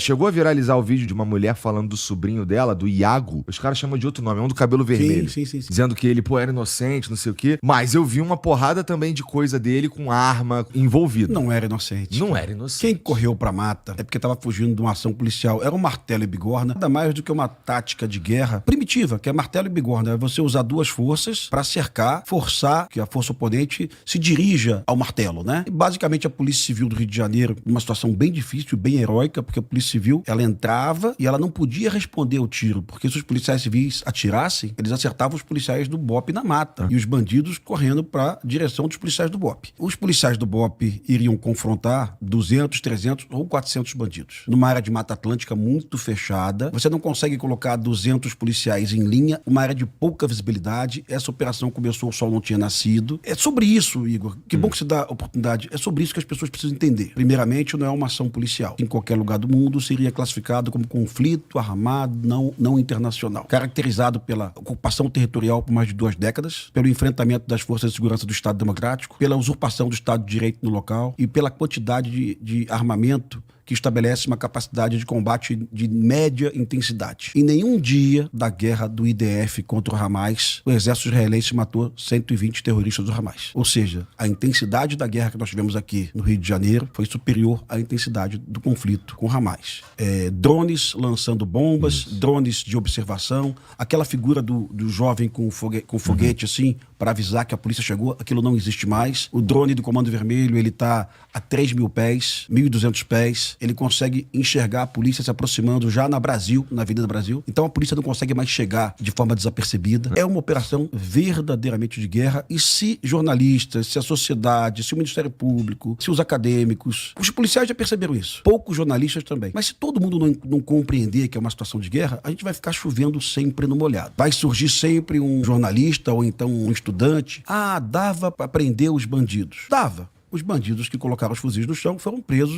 Chegou a viralizar o vídeo de uma mulher falando do sobrinho dela, do Iago. Os caras chamam de outro nome, é um do cabelo vermelho. Sim. Dizendo que ele, era inocente, não sei o quê. Mas eu vi uma porrada também de coisa dele com arma envolvida. Não era inocente. Não era inocente. Quem correu pra mata é porque estava fugindo de uma ação policial. Era um martelo e bigorna, nada mais do que uma tática de guerra primitiva, que é martelo e bigorna. É você usar duas forças pra cercar, forçar que a força oponente se dirija ao martelo, né? E basicamente a Polícia Civil do Rio de Janeiro, uma situação bem difícil, bem heróica, porque a Polícia Civil, ela entrava e ela não podia responder ao tiro, porque se os policiais civis atirassem, eles acertavam os policiais do BOPE na mata e os bandidos correndo pra direção dos policiais do BOPE. Os policiais do BOPE iriam confrontar 200, 300 ou 400 bandidos. Numa área de Mata Atlântica muito fechada, você não consegue colocar 200 policiais em linha, uma área de pouca visibilidade. Essa operação começou, o sol não tinha nascido. É sobre isso, Igor. Que bom que você dá oportunidade. É sobre isso que as pessoas precisam entender. Primeiramente, não é uma ação policial. Em qualquer lugar do mundo seria classificado como conflito armado não internacional, caracterizado pela ocupação territorial por mais de 2 décadas, pelo enfrentamento das forças de segurança do Estado Democrático, pela usurpação do Estado de Direito no local e pela quantidade de armamento que estabelece uma capacidade de combate de média intensidade. Em nenhum dia da guerra do IDF contra o Hamas, o exército israelense matou 120 terroristas do Hamas. Ou seja, a intensidade da guerra que nós tivemos aqui no Rio de Janeiro foi superior à intensidade do conflito com o Hamas. Drones lançando bombas, drones de observação, aquela figura do jovem com foguete assim, para avisar que a polícia chegou, aquilo não existe mais. O drone do Comando Vermelho, ele está a 3.000 pés, 1.200 pés, ele consegue enxergar a polícia se aproximando já na Avenida Brasil. Então a polícia não consegue mais chegar de forma desapercebida. É uma operação verdadeiramente de guerra. E se jornalistas, se a sociedade, se o Ministério Público, se os acadêmicos, os policiais já perceberam isso. Poucos jornalistas também. Mas se todo mundo não compreender que é uma situação de guerra, a gente vai ficar chovendo sempre no molhado. Vai surgir sempre um jornalista ou então um estudante. Dava para prender os bandidos. Dava. Os bandidos que colocaram os fuzis no chão foram presos